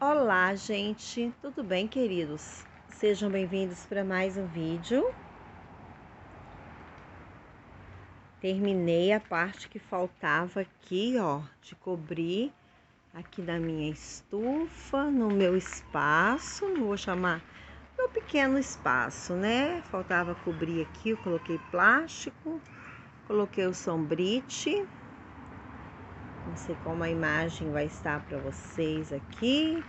Olá, gente, tudo bem, queridos? Sejam bem-vindos para mais um vídeo. Terminei a parte que faltava aqui, ó, de cobrir aqui da minha estufa, no meu espaço, vou chamar meu pequeno espaço, né? Faltava cobrir aqui, eu coloquei plástico, coloquei o sombrite. Não sei como a imagem vai estar para vocês aqui.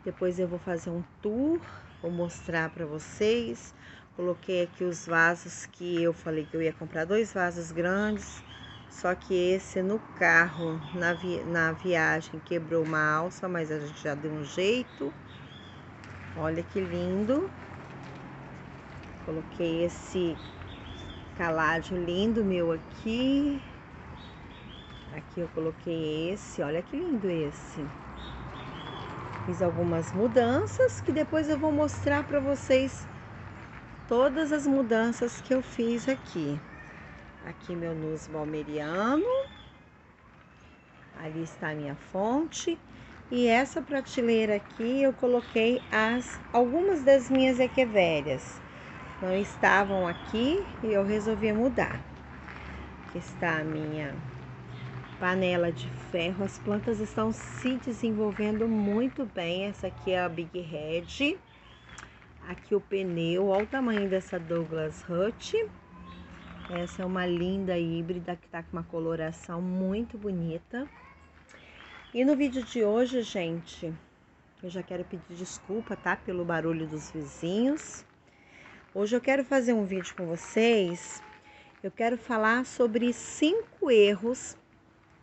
Depois eu vou fazer um tour, vou mostrar para vocês. Coloquei aqui os vasos que eu falei que eu ia comprar, 2 vasos grandes. Só que esse no carro, na viagem, quebrou uma alça, mas a gente já deu um jeito. Olha que lindo. Coloquei esse caládio lindo meu aqui. Aqui eu coloquei esse, olha que lindo esse. Fiz algumas mudanças que depois eu vou mostrar para vocês todas as mudanças que eu fiz aqui. Aqui meu nus valmeriano. Ali está a minha fonte. E essa prateleira aqui eu coloquei algumas das minhas equevérias. Não estavam aqui e eu resolvi mudar. Aqui está a minha panela de ferro. As plantas estão se desenvolvendo muito bem. Essa aqui é a Big Red. Aqui o pneu, olha o tamanho dessa Douglas Hut. Essa é uma linda híbrida que tá com uma coloração muito bonita. E no vídeo de hoje, gente, eu já quero pedir desculpa, tá? Pelo barulho dos vizinhos. Hoje eu quero fazer um vídeo com vocês. Eu quero falar sobre 5 erros.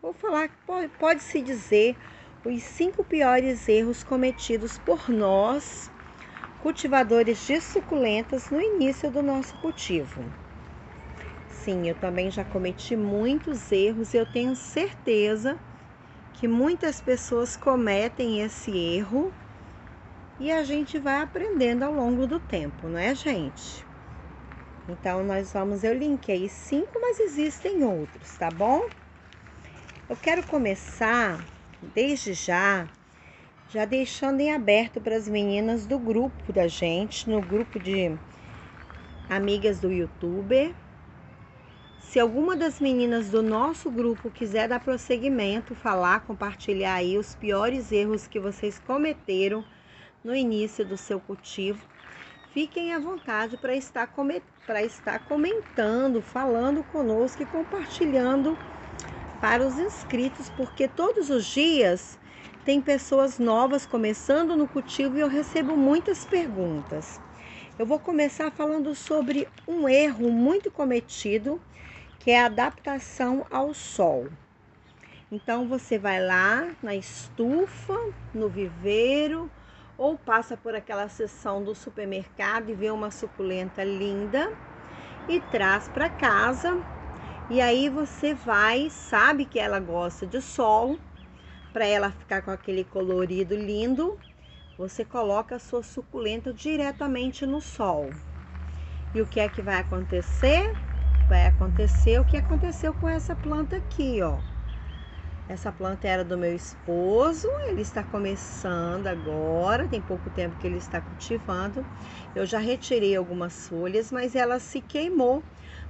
Vou falar, pode-se dizer, os 5 piores erros cometidos por nós, cultivadores de suculentas, no início do nosso cultivo. Sim, eu também já cometi muitos erros e eu tenho certeza que muitas pessoas cometem esse erro e a gente vai aprendendo ao longo do tempo, não é, gente? Então, eu linkei 5, mas existem outros, tá bom? Eu quero começar, desde já deixando em aberto para as meninas do grupo da gente, no grupo de amigas do YouTube. Se alguma das meninas do nosso grupo quiser dar prosseguimento, compartilhar aí os piores erros que vocês cometeram no início do seu cultivo, fiquem à vontade para estar comentando, falando conosco e compartilhando para os inscritos, porque todos os dias tem pessoas novas começando no cultivo e eu recebo muitas perguntas. Eu vou começar falando sobre um erro muito cometido, que é a adaptação ao sol. Então, você vai lá na estufa, no viveiro, ou passa por aquela seção do supermercado e vê uma suculenta linda e traz para casa. E aí você sabe que ela gosta de sol, para ela ficar com aquele colorido lindo, você coloca a sua suculenta diretamente no sol. E o que é que vai acontecer? Vai acontecer o que aconteceu com essa planta aqui, ó. Essa planta era do meu esposo, ele está começando agora, tem pouco tempo que ele está cultivando. Eu já retirei algumas folhas, mas ela se queimou,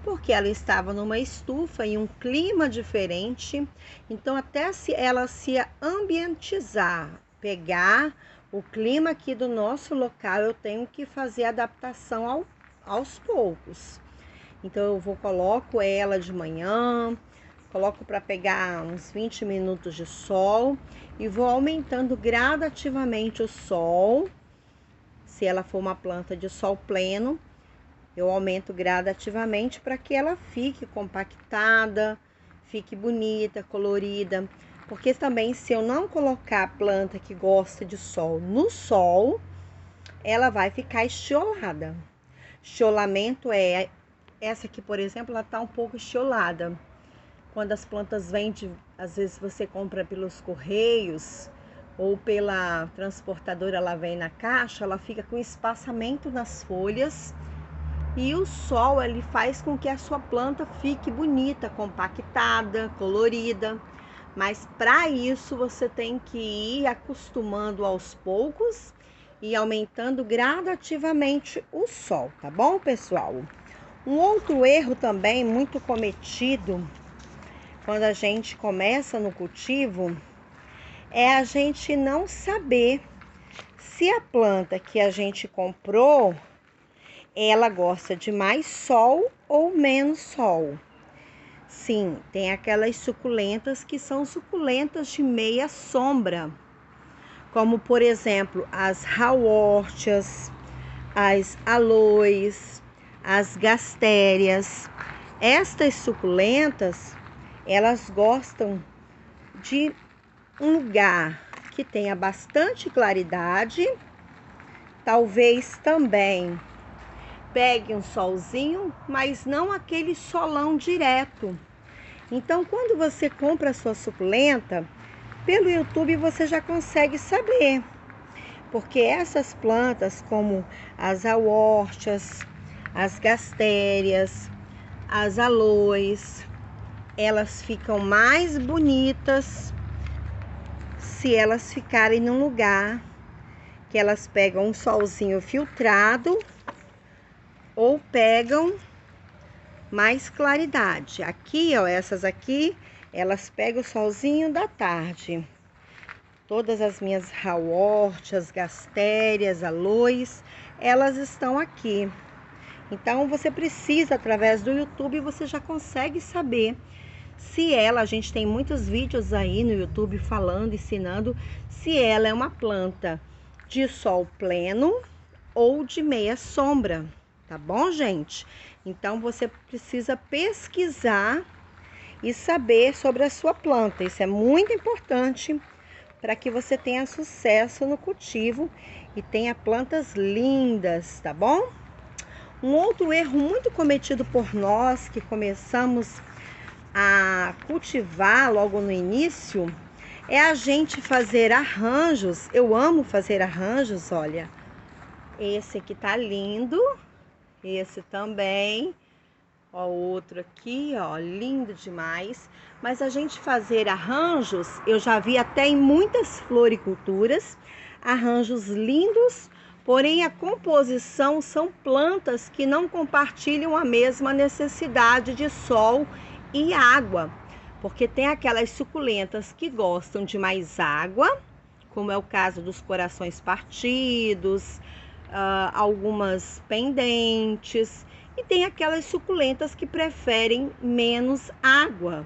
porque ela estava numa estufa em um clima diferente. Então, até ela se ambientizar, pegar o clima aqui do nosso local, eu tenho que fazer adaptação aos poucos. Então, eu coloco ela de manhã, coloco para pegar uns 20 minutos de sol e vou aumentando gradativamente o sol. Se ela for uma planta de sol pleno, eu aumento gradativamente para que ela fique compactada, fique bonita, colorida. Porque também, se eu não colocar a planta que gosta de sol no sol, ela vai ficar estiolada. Estiolamento é essa aqui, por exemplo, ela tá um pouco estiolada. Quando as plantas vêm, às vezes você compra pelos correios ou pela transportadora, ela vem na caixa, ela fica com espaçamento nas folhas. E o sol, ele faz com que a sua planta fique bonita, compactada, colorida. Mas para isso você tem que ir acostumando aos poucos e aumentando gradativamente o sol, tá bom, pessoal? Um outro erro também muito cometido quando a gente começa no cultivo é a gente não saber se a planta que a gente comprou, ela gosta de mais sol ou menos sol. Sim, tem aquelas suculentas que são suculentas de meia sombra, como por exemplo as rauórtias, as aloes, as gastérias. Estas suculentas, elas gostam de um lugar que tenha bastante claridade, talvez também pegue um solzinho, mas não aquele solão direto. Então, quando você compra a sua suculenta, pelo YouTube você já consegue saber, porque essas plantas como as aórtias, as gastérias, as aloes, elas ficam mais bonitas se elas ficarem num lugar que elas pegam um solzinho filtrado ou pegam mais claridade. Aqui, ó, essas aqui, elas pegam o solzinho da tarde. Todas as minhas rauórtias, gastérias, aloes, elas estão aqui. Então, você precisa, através do YouTube, você já consegue saber se ela, a gente tem muitos vídeos aí no YouTube falando, ensinando se ela é uma planta de sol pleno ou de meia sombra, tá bom, gente? Então, você precisa pesquisar e saber sobre a sua planta. Isso é muito importante para que você tenha sucesso no cultivo e tenha plantas lindas, tá bom? Um outro erro muito cometido por nós que começamos a cultivar logo no início é a gente fazer arranjos. Eu amo fazer arranjos, olha. Esse aqui tá lindo. Esse também. Ó, outro aqui, ó, lindo demais. Mas a gente fazer arranjos, eu já vi até em muitas floriculturas, arranjos lindos, porém a composição são plantas que não compartilham a mesma necessidade de sol e água. Porque tem aquelas suculentas que gostam de mais água, como é o caso dos corações partidos, algumas pendentes. E tem aquelas suculentas que preferem menos água.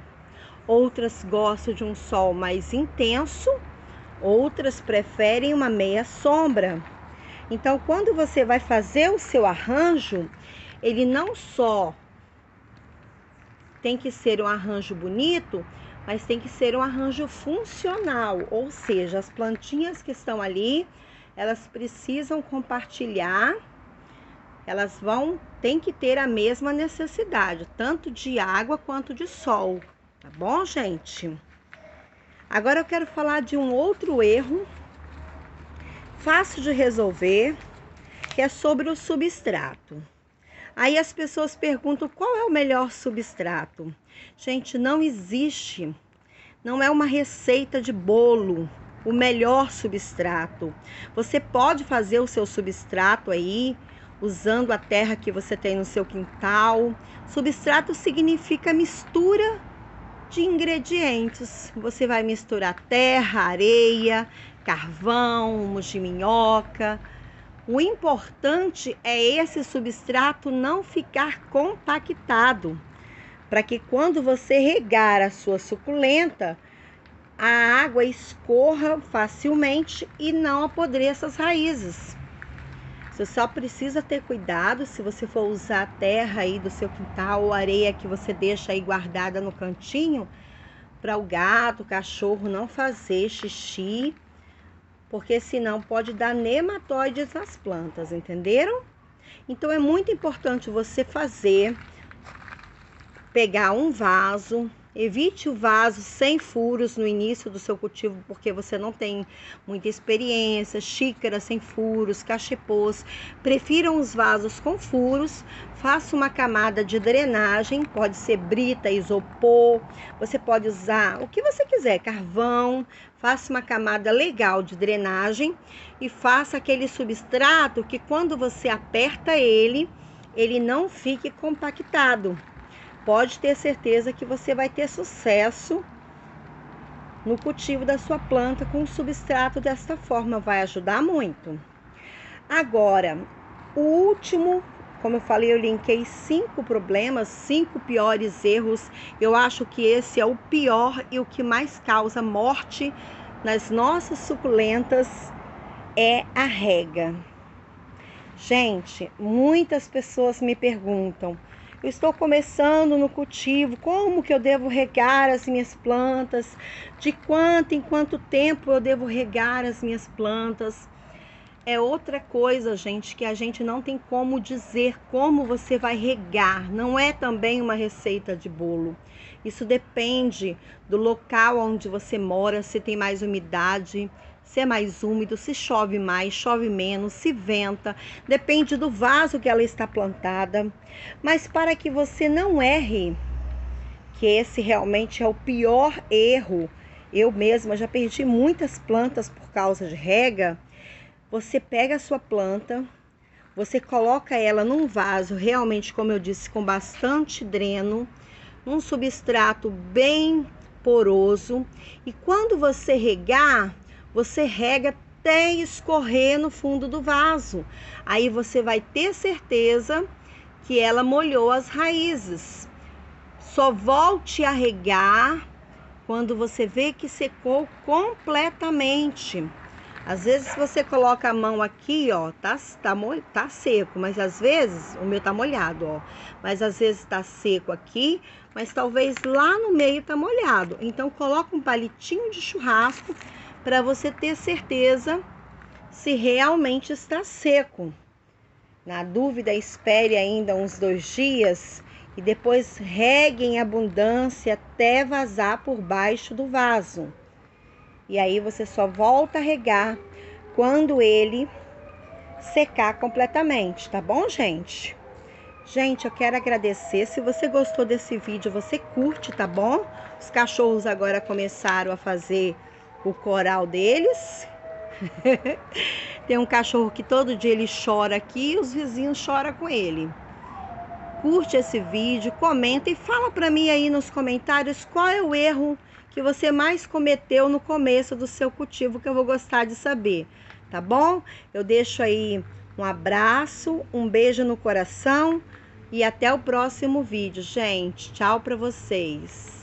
Outras gostam de um sol mais intenso, outras preferem uma meia sombra. Então, quando você vai fazer o seu arranjo, ele não só tem que ser um arranjo bonito, mas tem que ser um arranjo funcional. Ou seja, as plantinhas que estão ali, elas precisam compartilhar. Elas tem que ter a mesma necessidade, tanto de água quanto de sol, tá bom, gente? Agora eu quero falar de um outro erro, fácil de resolver, que é sobre o substrato. Aí as pessoas perguntam qual é o melhor substrato. Gente, não existe, não é uma receita de bolo, o melhor substrato. Você pode fazer o seu substrato aí, usando a terra que você tem no seu quintal. Substrato significa mistura de ingredientes. Você vai misturar terra, areia, carvão, humus de minhoca. O importante é esse substrato não ficar compactado, para que quando você regar a sua suculenta, a água escorra facilmente e não apodreça as raízes. Você só precisa ter cuidado se você for usar a terra aí do seu quintal ou areia que você deixa aí guardada no cantinho, para o gato, o cachorro não fazer xixi, porque senão pode dar nematóides nas plantas, entenderam? Então é muito importante você pegar um vaso. Evite o vaso sem furos no início do seu cultivo, porque você não tem muita experiência. Xícara sem furos, cachepôs. Prefiram os vasos com furos. Faça uma camada de drenagem, pode ser brita, isopor. Você pode usar o que você quiser, carvão. Faça uma camada legal de drenagem e faça aquele substrato que quando você aperta ele não fique compactado. Pode ter certeza que você vai ter sucesso no cultivo da sua planta com o substrato desta forma, vai ajudar muito. Agora, o último, como eu falei, eu linkei 5 problemas, 5 piores erros. Eu acho que esse é o pior e o que mais causa morte nas nossas suculentas é a rega. Gente, muitas pessoas me perguntam: eu estou começando no cultivo, como que eu devo regar as minhas plantas? De quanto em quanto tempo eu devo regar as minhas plantas? É outra coisa, gente, que a gente não tem como dizer como você vai regar. Não é também uma receita de bolo. Isso depende do local onde você mora, se tem mais umidade, se é mais úmido, se chove mais, chove menos, se venta. Depende do vaso que ela está plantada. Mas para que você não erre, que esse realmente é o pior erro, eu mesma já perdi muitas plantas por causa de rega. Você pega a sua planta, você coloca ela num vaso, realmente, como eu disse, com bastante dreno, um substrato bem poroso. E quando você regar, você rega até escorrer no fundo do vaso. Aí você vai ter certeza que ela molhou as raízes. Só volte a regar quando você vê que secou completamente. Às vezes você coloca a mão aqui, ó, tá seco, mas às vezes, o meu tá molhado, ó. Mas às vezes tá seco aqui, mas talvez lá no meio tá molhado. Então coloca um palitinho de churrasco para você ter certeza se realmente está seco. Na dúvida, espere ainda uns 2 dias e depois regue em abundância até vazar por baixo do vaso. E aí você só volta a regar quando ele secar completamente, tá bom, gente? Gente, eu quero agradecer. Se você gostou desse vídeo, você curte, tá bom? Os cachorros agora começaram a fazer o coral deles. Tem um cachorro que todo dia ele chora aqui e os vizinhos choram com ele. Curte esse vídeo, comenta e fala para mim aí nos comentários qual é o erro que você mais cometeu no começo do seu cultivo, que eu vou gostar de saber, tá bom? Eu deixo aí um abraço, um beijo no coração e até o próximo vídeo, gente. Tchau para vocês.